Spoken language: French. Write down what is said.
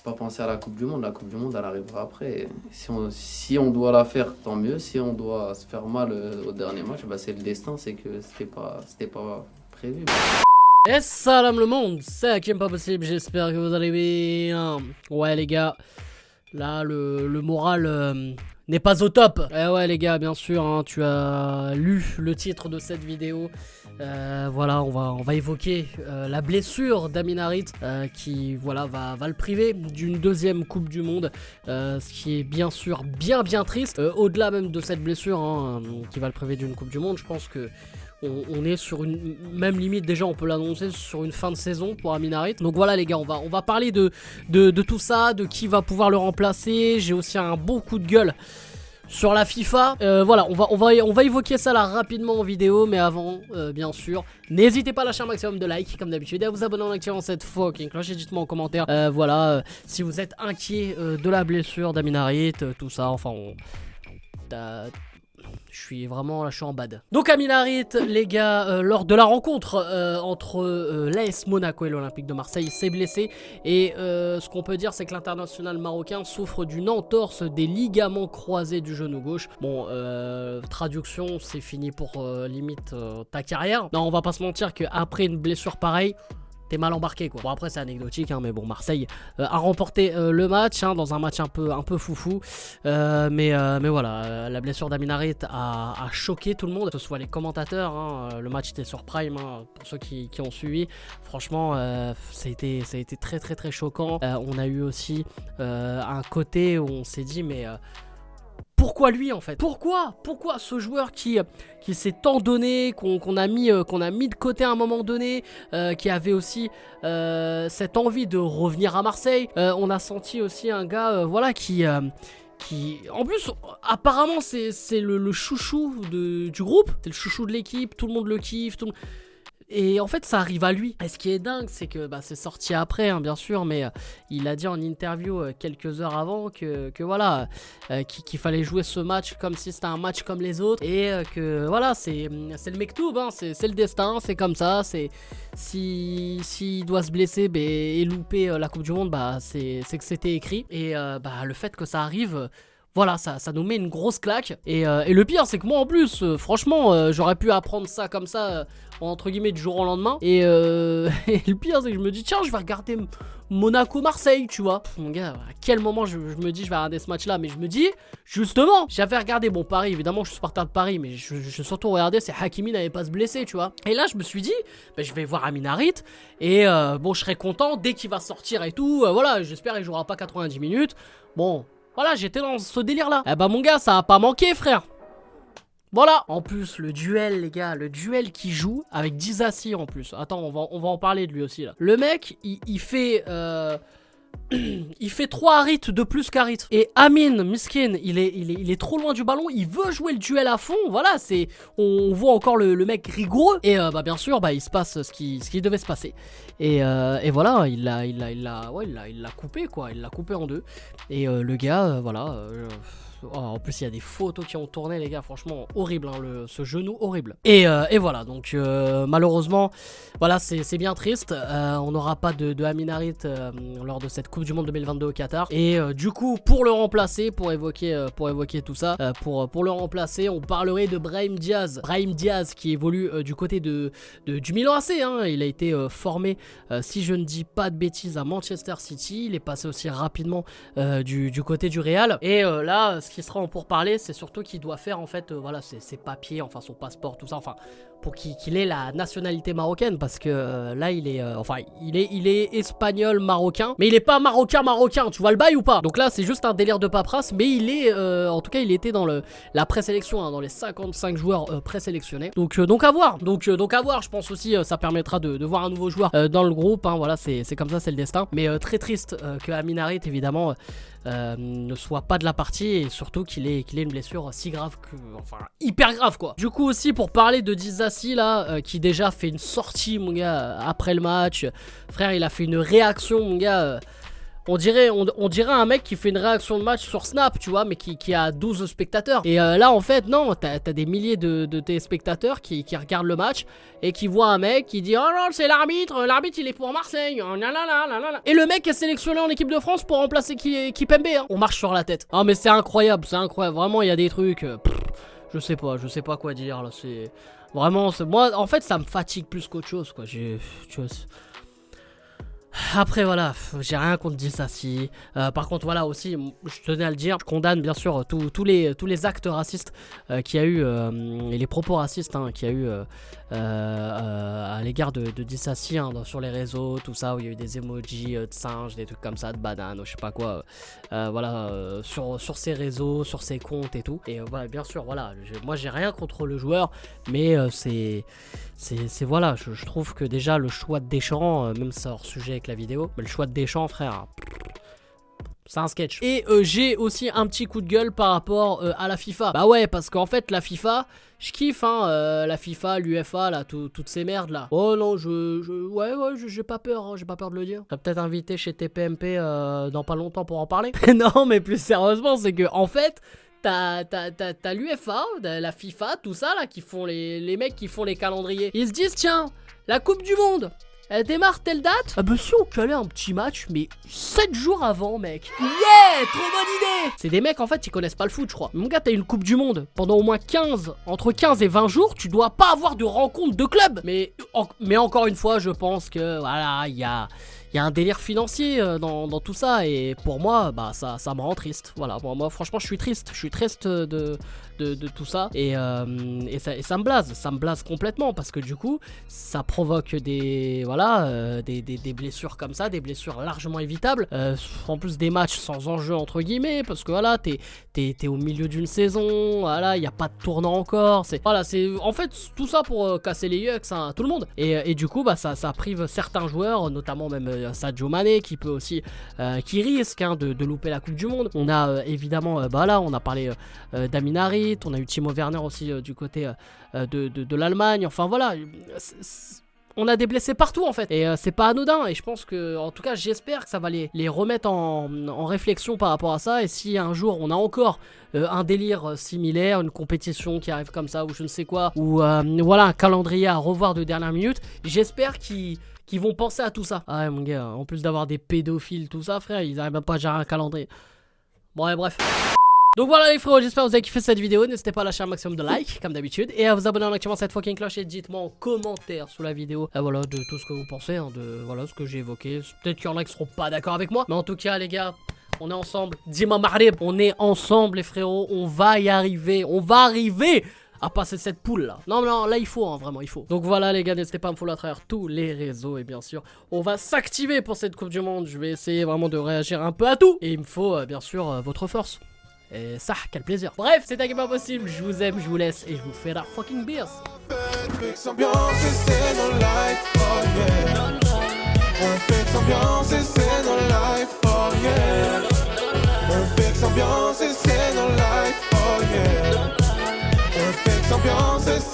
pas penser à la Coupe du Monde. La Coupe du Monde, elle arrivera après. Si on doit la faire, tant mieux. Si on doit se faire mal au dernier match, bah, c'est le destin, c'est que c'était pas prévu. Et salam le monde, c'est Hakim Pas Possible, j'espère que vous allez bien. Ouais les gars, là le moral n'est pas au top. Eh ouais les gars, bien sûr, hein, tu as lu le titre de cette vidéo. Voilà, on va évoquer la blessure d'Amin Harit qui voilà, va le priver d'une deuxième Coupe du Monde, ce qui est bien sûr bien triste. Au-delà même de cette blessure hein, qui va le priver d'une Coupe du Monde, je pense que on est sur une même limite, déjà on peut l'annoncer, sur une fin de saison pour Amin Harit. Donc voilà les gars, on va parler de tout ça, de qui va pouvoir le remplacer. J'ai aussi un bon coup de gueule sur la FIFA. Voilà, on va évoquer ça là rapidement en vidéo. Mais avant, bien sûr, n'hésitez pas à lâcher un maximum de likes comme d'habitude et à vous abonner en activant cette fucking cloche. Et dites-moi en commentaire, voilà, si vous êtes inquiet de la blessure d'Amin Harit, tout ça, enfin je suis en bad. Donc Amin Harit, les gars, lors de la rencontre entre l'AS Monaco et l'Olympique de Marseille, s'est blessé. Et ce qu'on peut dire, c'est que l'international marocain souffre d'une entorse des ligaments croisés du genou gauche. Bon, traduction, c'est fini pour limite ta carrière. Non, on va pas se mentir qu'après une blessure pareille, t'es mal embarqué quoi. Bon après c'est anecdotique hein, mais bon Marseille a remporté le match hein, dans un match un peu foufou. Mais voilà, la blessure d'Amin Harit a choqué tout le monde, que ce soit les commentateurs hein, le match était sur Prime hein, pour ceux qui ont suivi. Franchement ça a été très choquant. On a eu aussi un côté où on s'est dit mais pourquoi lui en fait? Pourquoi ce joueur qui s'est tant donné, qu'on a mis de côté à un moment donné, qui avait aussi cette envie de revenir à Marseille. On a senti aussi un gars voilà qui en plus apparemment c'est le chouchou du groupe, c'est le chouchou de l'équipe, tout le monde le kiffe, et en fait ça arrive à lui. Et ce qui est dingue c'est que c'est sorti après hein, bien sûr, mais il a dit en interview quelques heures avant que voilà qu'il fallait jouer ce match comme si c'était un match comme les autres. Et que voilà c'est le mektoub hein, c'est le destin, c'est comme ça. C'est s'il doit se blesser et louper la Coupe du Monde, c'est que c'était écrit. Et le fait que ça arrive, voilà, ça nous met une grosse claque. Et le pire, c'est que moi, en plus, franchement, j'aurais pu apprendre ça comme ça, entre guillemets, du jour au lendemain. Et le pire, c'est que je me dis, tiens, je vais regarder Monaco-Marseille, tu vois. Mon gars, à quel moment je me dis, je vais regarder ce match-là? Mais je me dis, justement, j'avais regardé, bon, Paris, évidemment, je suis supporter de Paris, mais je surtout regardé, c'est Hakimi n'avait pas se blesser, tu vois. Et là, je me suis dit, je vais voir Amin Harit. Et bon, je serai content dès qu'il va sortir et tout. Voilà, j'espère qu'il jouera pas 90 minutes. Bon. Voilà, j'étais dans ce délire là. Eh mon gars, ça a pas manqué frère. Voilà. En plus, le duel les gars, le duel qui joue avec Disasi en plus. Attends, on va en parler de lui aussi là. Le mec, il fait il fait 3 Harit de plus qu'Harit. Et Amin, miskin, il est trop loin du ballon. Il veut jouer le duel à fond. Voilà, on voit encore le mec rigoureux. Et bien sûr, il se passe ce qui devait se passer. Et voilà, il l'a coupé quoi. Il l'a coupé en deux. Et le gars, voilà. En plus il y a des photos qui ont tourné les gars, franchement horrible hein, ce genou horrible. Et voilà donc malheureusement voilà c'est bien triste. On n'aura pas de Amin Harit lors de cette Coupe du Monde 2022 au Qatar. Et du coup pour le remplacer, pour évoquer tout ça, pour le remplacer, on parlerait de Brahim Diaz qui évolue du côté du Milan AC hein. Il a été formé si je ne dis pas de bêtises à Manchester City. Il est passé aussi rapidement du côté du Real. Et là ce qui sera en pourparlers, c'est surtout qu'il doit faire en fait voilà ses papiers, enfin son passeport, tout ça, enfin pour qu'il ait la nationalité marocaine, parce que là il est il est espagnol marocain, mais il est pas marocain, tu vois le bail ou pas? Donc là c'est juste un délire de paperasse, mais il est en tout cas il était dans la présélection hein, dans les 55 joueurs présélectionnés. Donc à voir. Donc à voir, je pense aussi ça permettra de voir un nouveau joueur dans le groupe hein, voilà, c'est comme ça, c'est le destin. Mais très triste que Amin Harit évidemment ne soit pas de la partie, et surtout qu'il ait une blessure si grave que, enfin hyper grave quoi. Du coup aussi pour parler de Disasi là, qui déjà fait une sortie mon gars après le match, frère il a fait une réaction mon gars, On dirait un mec qui fait une réaction de match sur Snap, tu vois, mais qui a 12 spectateurs. Et là, en fait, non, t'as des milliers de téléspectateurs qui regardent le match et qui voient un mec qui dit « Oh non, c'est l'arbitre il est pour Marseille. Oh, là. » Et le mec est sélectionné en équipe de France pour remplacer Kipembe. Hein. On marche sur la tête. Ah, mais c'est incroyable, c'est incroyable. Vraiment, il y a des trucs... je sais pas quoi dire, là, c'est... Vraiment, moi, en fait, ça me fatigue plus qu'autre chose, quoi. Tu vois, après voilà, j'ai rien contre Disasi. Par contre voilà aussi, je tenais à le dire, je condamne bien sûr tous les actes racistes qu'il y a eu et les propos racistes qu'il y a eu à l'égard de Disasi sur les réseaux, tout ça, où il y a eu des emojis de singes, des trucs comme ça, de bananes, je sais pas quoi, voilà, sur ses réseaux, sur ses comptes et tout. Et voilà, bien sûr, voilà, moi j'ai rien contre le joueur, mais c'est voilà, je trouve que déjà le choix de Deschamps, même ça hors sujet avec la vidéo, mais le choix de Deschamps, frère, c'est un sketch. Et j'ai aussi un petit coup de gueule par rapport à la FIFA. Bah ouais, parce qu'en fait la FIFA, je kiffe la FIFA, l'UEFA, là, toutes ces merdes là. Oh non, ouais, j'ai pas peur, hein, j'ai pas peur de le dire. Je vais peut-être inviter chez TPMP dans pas longtemps pour en parler. Non, mais plus sérieusement, c'est que en fait... T'as l'UEFA, la FIFA, tout ça là, qui font les mecs qui font les calendriers. Ils se disent, tiens, la Coupe du Monde, elle démarre telle date. Ah bah si on calait un petit match, mais 7 jours avant, mec. Yeah, trop bonne idée. C'est des mecs, en fait, ils connaissent pas le foot, je crois. Mon gars, t'as une Coupe du Monde pendant au moins entre 15 et 20 jours, tu dois pas avoir de rencontre de club. Mais encore une fois, je pense que, voilà, il y a un délire financier dans tout ça, et pour moi, bah ça me rend triste. Voilà, moi franchement, je suis triste de tout ça, et ça me blase complètement, parce que du coup, ça provoque des blessures comme ça, des blessures largement évitables, en plus des matchs sans enjeu entre guillemets, parce que voilà, t'es au milieu d'une saison, voilà, il y a pas de tournant encore, c'est en fait tout ça pour casser les yeux à tout le monde, et du coup, bah ça prive certains joueurs, notamment même Sadio Mané, qui peut aussi qui risque de louper la Coupe du Monde. On a évidemment là on a parlé d'Amin Harit, on a eu Timo Werner aussi du côté de l'Allemagne, enfin voilà, on a des blessés partout en fait, et c'est pas anodin, et je pense que, en tout cas j'espère que ça va les remettre en réflexion par rapport à ça, et si un jour on a encore un délire similaire, une compétition qui arrive comme ça, ou je ne sais quoi, ou voilà, un calendrier à revoir de dernière minute, j'espère qu'ils vont penser à tout ça. Ah ouais mon gars, en plus d'avoir des pédophiles, tout ça frère, ils arrivent même pas à gérer un calendrier. Bon ouais, bref. Donc voilà les frérots, j'espère que vous avez kiffé cette vidéo. N'hésitez pas à lâcher un maximum de likes comme d'habitude, et à vous abonner en activant cette fucking cloche, et dites-moi en commentaire sous la vidéo voilà, de tout ce que vous pensez, de voilà, ce que j'ai évoqué. Peut-être qu'il y en a qui seront pas d'accord avec moi, mais en tout cas les gars, on est ensemble. Dima Maghreb, on est ensemble les frérots, on va y arriver, à passer cette poule là. Non là il faut, vraiment il faut. Donc voilà les gars, n'hésitez pas à me follow à travers tous les réseaux, et bien sûr on va s'activer pour cette Coupe du Monde. Je vais essayer vraiment de réagir un peu à tout, et il me faut bien sûr votre force. Et ça, quel plaisir. Bref, c'était pas possible, je vous aime, je vous laisse, et je vous fais la fucking beers. Ambiance,